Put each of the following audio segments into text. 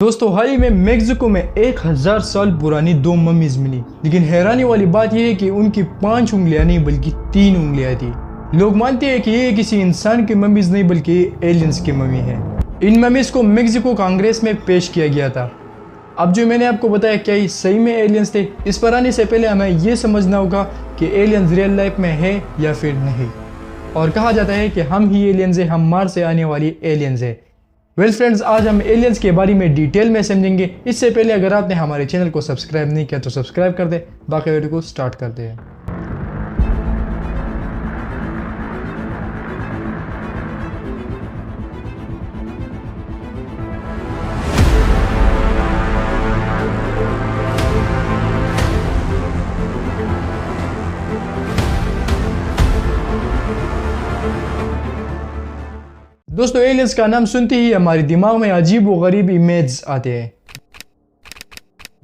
दोस्तों हाल ही में मेक्सिको में 1000 साल पुरानी 2 मम्मीज मिली, लेकिन हैरानी वाली बात यह है कि उनकी 5 उंगलियां नहीं बल्कि 3 उंगलियां थी। लोग मानते हैं कि ये किसी इंसान की मम्मीज नहीं बल्कि एलियंस की मम्मी है। इन मम्मीज को मेक्सिको कांग्रेस में पेश किया गया था। अब जो मैंने आपको बताया क्या ये सही में एलियंस थे, इस पर आने से पहले हमें ये समझना होगा कि एलियंस रियल लाइफ में है या फिर नहीं। और कहा जाता है कि हम ही एलियंस है, हम मार्स से आने वाली एलियंस है। वेल फ्रेंड्स, आज हम एलियंस के बारे में डिटेल में समझेंगे। इससे पहले अगर आपने हमारे चैनल को सब्सक्राइब नहीं किया तो सब्सक्राइब कर दे। बाकी वीडियो को स्टार्ट करते हैं। दोस्तों एलियंस का नाम सुनते ही हमारे दिमाग में अजीब व गरीब इमेज आते हैं।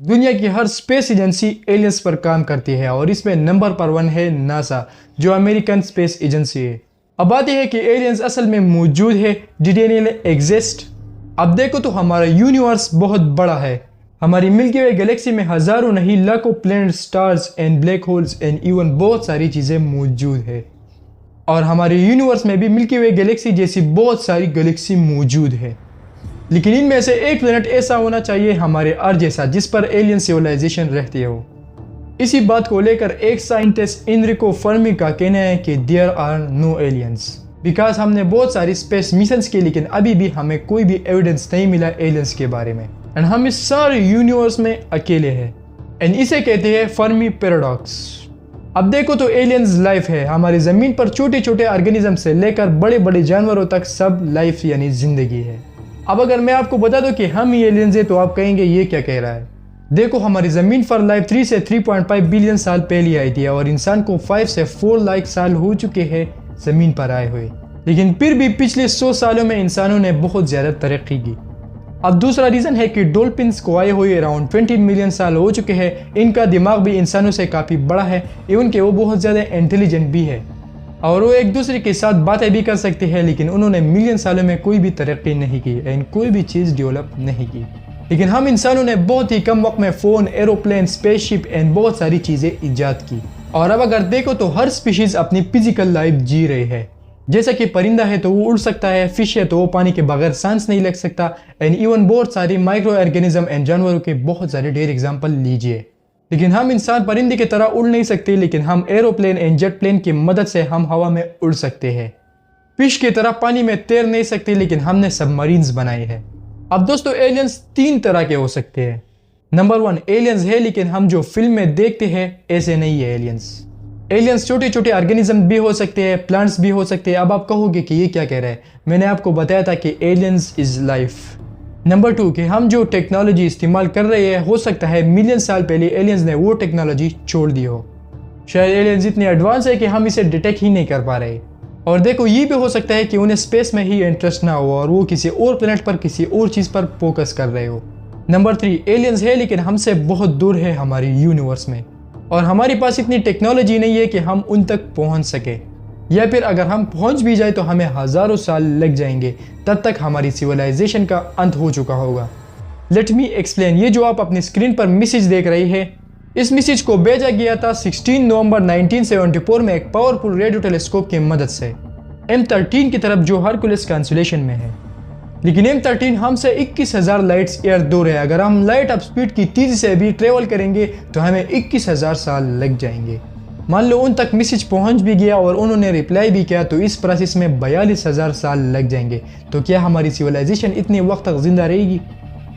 दुनिया की हर स्पेस एजेंसी एलियंस पर काम करती है और इसमें नंबर पर 1 है नासा, जो अमेरिकन स्पेस एजेंसी है। अब बात यह है कि एलियंस असल में मौजूद है, डिड एलियंस एग्जिस्ट। अब देखो तो हमारा यूनिवर्स बहुत बड़ा है। हमारी मिल्की वे गैलेक्सी में हजारों नहीं लाखों planet, stars and black holes and even बहुत सारी चीजें मौजूद है। और हमारे यूनिवर्स में भी मिल्की वे गैलेक्सी जैसी बहुत सारी गैलेक्सी मौजूद है, लेकिन इनमें से एक प्लेनेट ऐसा होना चाहिए हमारे अर्थ जैसा जिस पर एलियन सिविलाइजेशन रहती हो। इसी बात को लेकर एक साइंटिस्ट एनरिको फर्मी का कहना है कि there are no aliens, because हमने बहुत सारी स्पेस मिशंस की लेकिन अभी भी हमें कोई भी एविडेंस नहीं मिला एलियंस के बारे में, एंड हम इस सारे यूनिवर्स में अकेले हैं। एंड इसे कहते हैं फर्मी पैराडॉक्स। अब देखो तो एलियंस लाइफ है। हमारी जमीन पर छोटे छोटे ऑर्गेनिज्म से लेकर बड़े बड़े जानवरों तक सब लाइफ यानी जिंदगी है। अब अगर मैं आपको बता दूं कि हम ही एलियंस है तो आप कहेंगे ये क्या कह रहा है। देखो हमारी जमीन पर लाइफ 3 से 3.5 बिलियन साल पहले आई थी और इंसान को 5 से 4 लाख साल हो चुके हैं जमीन पर आए हुए, लेकिन फिर भी पिछले 100 सालों में इंसानों ने बहुत ज्यादा तरक्की की। अब दूसरा रीजन है कि डॉल्फिन्स को आए हुए अराउंड 20 मिलियन साल हो चुके हैं। इनका दिमाग भी इंसानों से काफ़ी बड़ा है, इवन कि वो बहुत ज़्यादा इंटेलिजेंट भी है और वो एक दूसरे के साथ बातें भी कर सकते हैं, लेकिन उन्होंने मिलियन सालों में कोई भी तरक्की नहीं की एंड कोई भी चीज़ डेवलप नहीं की। लेकिन हम इंसानों ने बहुत ही कम वक्त में फ़ोन, एरोप्लेन, स्पेसशिप एंड बहुत सारी चीज़ें ईजाद की। और अब अगर देखो तो हर स्पीशीज़ अपनी फिजिकल लाइफ जी रही है। जैसा कि परिंदा है तो वो उड़ सकता है, फिश है तो वो पानी के बगैर सांस नहीं लग सकता, एंड इवन बहुत सारी माइक्रो ऑर्गेनिज्म एंड जानवरों के बहुत सारे ढेर एग्जांपल लीजिए। लेकिन हम इंसान परिंदे की तरह उड़ नहीं सकते, लेकिन हम एरोप्लेन एंड जेट प्लेन की मदद से हम हवा में उड़ सकते हैं। फिश की तरह पानी में तैर नहीं सकते, लेकिन हमने सबमरीन्स बनाए हैं। अब दोस्तों एलियंस 3 तरह के हो सकते हैं। नंबर 1, एलियंस है लेकिन हम जो फिल्म में देखते हैं ऐसे नहीं है एलियंस। एलियंस छोटे छोटे ऑर्गेनिज्म भी हो सकते हैं, प्लांट्स भी हो सकते हैं। अब आप कहोगे कि ये क्या कह रहा है, मैंने आपको बताया था कि एलियंस इज लाइफ। नंबर 2 कि हम जो टेक्नोलॉजी इस्तेमाल कर रहे हैं हो सकता है मिलियन साल पहले एलियंस ने वो टेक्नोलॉजी छोड़ दी हो। शायद एलियंस इतने एडवांस है कि हम इसे डिटेक्ट ही नहीं कर पा रहे। और देखो ये भी हो सकता है कि उन्हें स्पेस में ही इंटरेस्ट ना हो और वो किसी और प्लेनेट पर किसी और चीज़ पर फोकस कर रहे हो। नंबर 3, एलियंस है लेकिन हमसे बहुत दूर है हमारे यूनिवर्स में और हमारे पास इतनी टेक्नोलॉजी नहीं है कि हम उन तक पहुंच सके, या फिर अगर हम पहुंच भी जाए तो हमें हजारों साल लग जाएंगे, तब तक हमारी सिविलाइजेशन का अंत हो चुका होगा। Let me explain. ये जो आप अपनी स्क्रीन पर मैसेज देख रही है, इस मैसेज को भेजा गया था 16 नवंबर 1974 में एक पावरफुल रेडियो टेलीस्कोप की मदद से M13 की तरफ, जो हरकुलिस कॉन्स्टेलेशन में है। लेकिन M13 हमसे 21,000 लाइट्स ईयर दूर है। अगर हम लाइट ऑफ स्पीड की तेजी से भी ट्रेवल करेंगे तो हमें 21,000 साल लग जाएंगे। मान लो उन तक मैसेज पहुंच भी गया और उन्होंने रिप्लाई भी किया तो इस प्रोसेस में 42,000 साल लग जाएंगे। तो क्या हमारी सिविलाइजेशन इतने वक्त तक जिंदा रहेगी?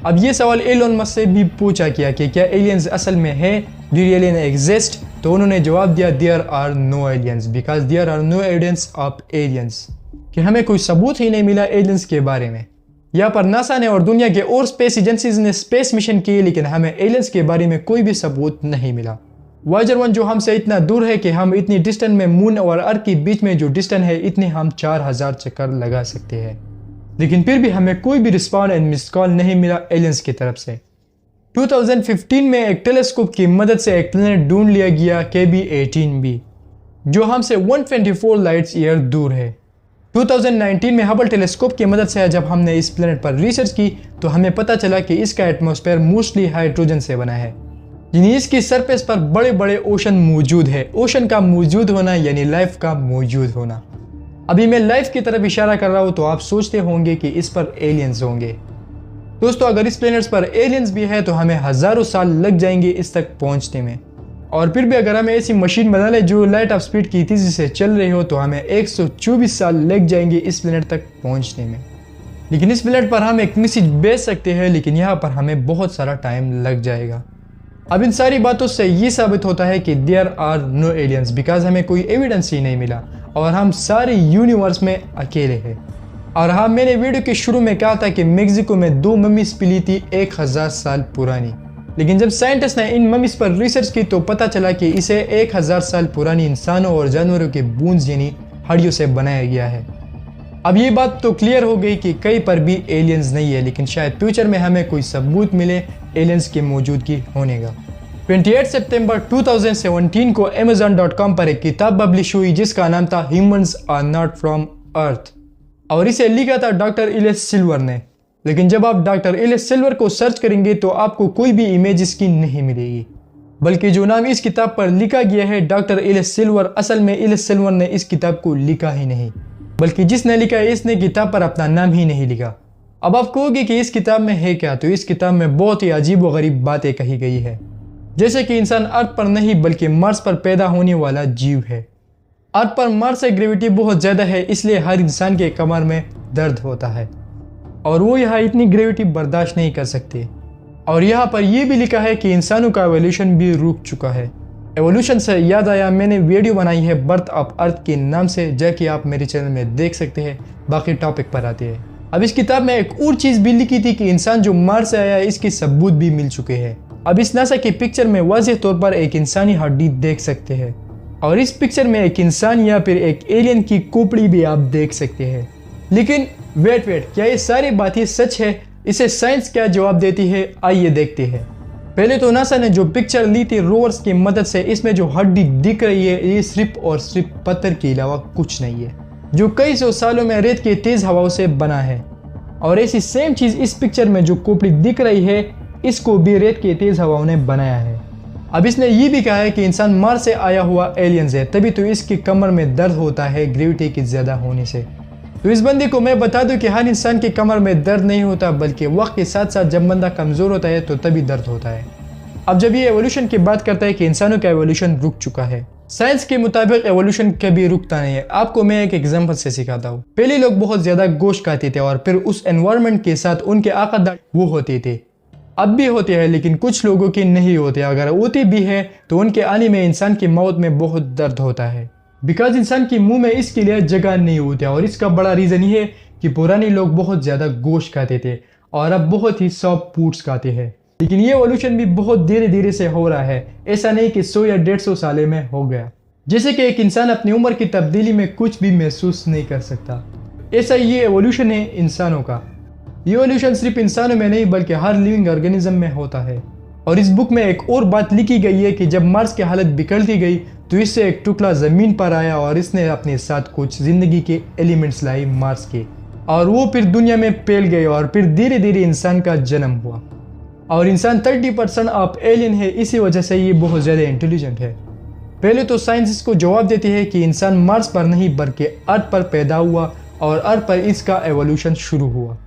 अब ये सवाल एलोन मस्क से भी पूछा गया कि क्या एलियंस असल में है, डिड एलियन एग्जिस्ट? तो उन्होंने जवाब दिया there are no aliens because there are no evidence of aliens, कि हमें कोई सबूत ही नहीं मिला एलियंस के बारे में। यहाँ पर नासा ने और दुनिया के और स्पेस एजेंसीज ने स्पेस मिशन किए, लेकिन हमें एलियंस के बारे में कोई भी सबूत नहीं मिला। वाइजर 1 जो हमसे इतना दूर है कि हम इतनी डिस्टेंस में मून और अर्थ के बीच में जो डिस्टेंस है इतने हम 4000 चक्कर लगा सकते हैं, लेकिन फिर भी हमें कोई भी रिस्पॉन्स एंड मिस कॉल नहीं मिला एलियंस की तरफ से। 2015 में एक टेलीस्कोप की मदद से एक प्लेनेट ढूंढ लिया गया KB18b, जो हमसे 124 लाइट्स ईयर दूर है। 2019 में हबल टेलीस्कोप की मदद से जब हमने इस प्लेनेट पर रिसर्च की तो हमें पता चला कि इसका एटमॉस्फेयर मोस्टली हाइड्रोजन से बना है, यानी इसकी सरफेस पर बड़े बड़े ओशन मौजूद है। ओशन का मौजूद होना यानी लाइफ का मौजूद होना। अभी मैं लाइफ की तरफ इशारा कर रहा हूँ तो आप सोचते होंगे कि इस पर एलियंस होंगे। दोस्तों, अगर इस प्लेनेट्स पर एलियंस भी है तो हमें हजारों साल लग जाएंगे इस तक पहुंचने में, और फिर भी अगर हमें ऐसी मशीन बना ले जो लाइट ऑफ स्पीड की तेजी से चल रही हो तो हमें 124 साल लग जाएंगे इस प्लेनेट तक पहुंचने में। लेकिन इस प्लेनेट पर हम एक मैसेज भेज सकते हैं, लेकिन यहाँ पर हमें बहुत सारा टाइम लग जाएगा। अब इन सारी बातों से ये साबित होता है कि there are no aliens because हमें कोई एविडेंस ही नहीं मिला और हम सारे यूनिवर्स में अकेले हैं। और हाँ, मैंने वीडियो के शुरू में कहा था कि मेक्सिको में 2 मम्मीज मिली थी 1000 साल पुरानी, लेकिन जब साइंटिस्ट ने इन मम्मीज पर रिसर्च की तो पता चला कि इसे 1000 साल पुरानी इंसानों और जानवरों के बूंस यानी हड्डियों से बनाया गया है। अब ये बात तो क्लियर हो गई कि कहीं पर भी एलियंस नहीं है, लेकिन शायद फ्यूचर में हमें कोई सबूत मिले एलियंस की मौजूदगी होने का। 28 सितंबर 2017 को Amazon.com पर एक किताब पब्लिश हुई जिसका नाम था ह्यूमंस आर नॉट फ्रॉम अर्थ, और इसे लिखा था डॉक्टर इलियस सिल्वर ने। लेकिन जब आप डॉक्टर इलियस सिल्वर को सर्च करेंगे तो आपको कोई भी इमेज इसकी नहीं मिलेगी, बल्कि जो नाम इस किताब पर लिखा गया है डॉक्टर इलियस सिल्वर, असल में इलियस सिल्वर ने इस किताब को लिखा ही नहीं, बल्कि जिसने लिखा है इसने किताब पर अपना नाम ही नहीं लिखा। अब आप कहोगे कि इस किताब में है क्या, तो इस किताब में बहुत ही अजीब व गरीब बातें कही गई है, जैसे कि इंसान अर्थ पर नहीं बल्कि मार्स पर पैदा होने वाला जीव है। अर्थ पर मार्स से ग्रेविटी बहुत ज़्यादा है, इसलिए हर इंसान के कमर में दर्द होता है और वो यहाँ इतनी ग्रेविटी बर्दाश्त नहीं कर सकते। और यहाँ पर यह भी लिखा है कि इंसानों का एवोल्यूशन भी रुक चुका है। एवोल्यूशन से याद आया, मैंने वीडियो बनाई है बर्थ ऑफ अर्थ के नाम से, जाके आप मेरे चैनल में देख सकते हैं। बाकी टॉपिक पर आते हैं। अब इस किताब में एक और चीज़ भी लिखी थी कि इंसान जो मार्स से आया है इसके सबूत भी मिल चुके हैं। अब इस नासा की पिक्चर में वाज़ेह तौर पर एक इंसानी हड्डी देख सकते हैं, और इस पिक्चर में एक इंसान या फिर एक एलियन की खोपड़ी भी आप देख सकते हैं। लेकिन वेट, क्या ये सारी बातें सच है? इसे साइंस क्या जवाब देती है, आइए देखते हैं। पहले तो नासा ने जो पिक्चर ली थी रोवर्स की मदद से, इसमें जो हड्डी दिख रही है ये सिर्फ और सिर्फ पत्थर के अलावा कुछ नहीं है, जो कई सौ सालों में रेत की तेज हवाओं से बना है। और ऐसी सेम चीज इस पिक्चर में जो खोपड़ी दिख रही है इसको भी रेत की तेज हवाओं ने बनाया है। अब इसने ये भी कहा है कि इंसान मार्स से आया हुआ एलियंस है, तभी तो इसकी कमर में दर्द होता है ग्रेविटी की ज्यादा होने से। तो इस बंदे को मैं बता दूं कि हर इंसान की कमर में दर्द नहीं होता, बल्कि वक्त के साथ साथ जब बंदा कमजोर होता है तो तभी दर्द होता है। अब जब ये एवोल्यूशन की बात करता है कि इंसानों का एवोल्यूशन रुक चुका है, साइंस के मुताबिक एवोल्यूशन कभी रुकता नहीं है। आपको मैं एक एग्जांपल से सिखाता हूँ। पहले लोग बहुत ज्यादा गोश्त खाते थे और फिर उस एनवायरनमेंट के साथ उनके आकादार वो होते थे, अब भी होते हैं, लेकिन कुछ लोगों की नहीं होते। अगर होते भी है तो उनके आने में इंसान की मौत में बहुत दर्द होता है, बिकॉज इंसान के मुंह में इसके लिए जगह नहीं होती। और इसका बड़ा रीजन ये है कि पुराने लोग बहुत ज्यादा गोश्त खाते थे और अब बहुत ही सॉफ्ट फूड्स खाते हैं। लेकिन ये एवोल्यूशन भी बहुत धीरे धीरे से हो रहा है, ऐसा नहीं कि 100 या 150 साल में हो गया। जैसे कि एक इंसान अपनी उम्र की तब्दीली में कुछ भी महसूस नहीं कर सकता, ऐसा ये एवोल्यूशन है इंसानों का। ये एवोल्यूशन सिर्फ इंसानों में नहीं बल्कि हर लिविंग ऑर्गेनिज्म में होता है। और इस बुक में एक और बात लिखी गई है कि जब मार्स की हालत बिगड़ती गई तो इससे एक टुकड़ा जमीन पर आया और इसने अपने साथ कुछ जिंदगी के एलिमेंट्स लाई मार्स के, और वो फिर दुनिया में फैल गए और फिर धीरे धीरे इंसान का जन्म हुआ। और इंसान 30% ऑफ एलियन है, इसी वजह से ये बहुत ज़्यादा इंटेलिजेंट है। पहले तो साइंस इसको जवाब देती है कि इंसान मार्स पर नहीं बल्कि अर्थ पर पैदा हुआ और अर्थ पर इसका एवोल्यूशन शुरू हुआ।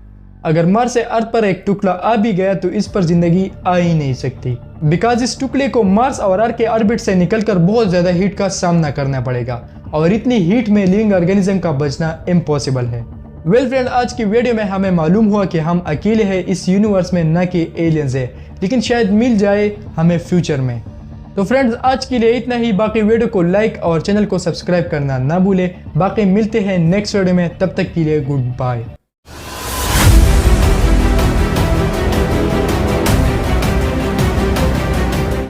अगर मार्स से अर्थ पर एक टुकड़ा आ भी गया तो इस पर जिंदगी आ ही नहीं सकती, बिकॉज इस टुकड़े को मार्स और अर्थ के ऑर्बिट से निकलकर बहुत ज़्यादा हीट का सामना करना पड़ेगा, और इतनी हीट में लिविंग ऑर्गेनिज्म का बचना इम्पॉसिबल है। वेल फ्रेंड, आज की वीडियो में हमें मालूम हुआ कि हम अकेले हैं इस यूनिवर्स में, न कि एलियंस है, लेकिन शायद मिल जाए हमें फ्यूचर में। तो फ्रेंड्स, आज के लिए इतना ही। बाकी वीडियो को लाइक और चैनल को सब्सक्राइब करना ना भूले। बाकी मिलते हैं नेक्स्ट वीडियो में, तब तक के लिए गुड बाय।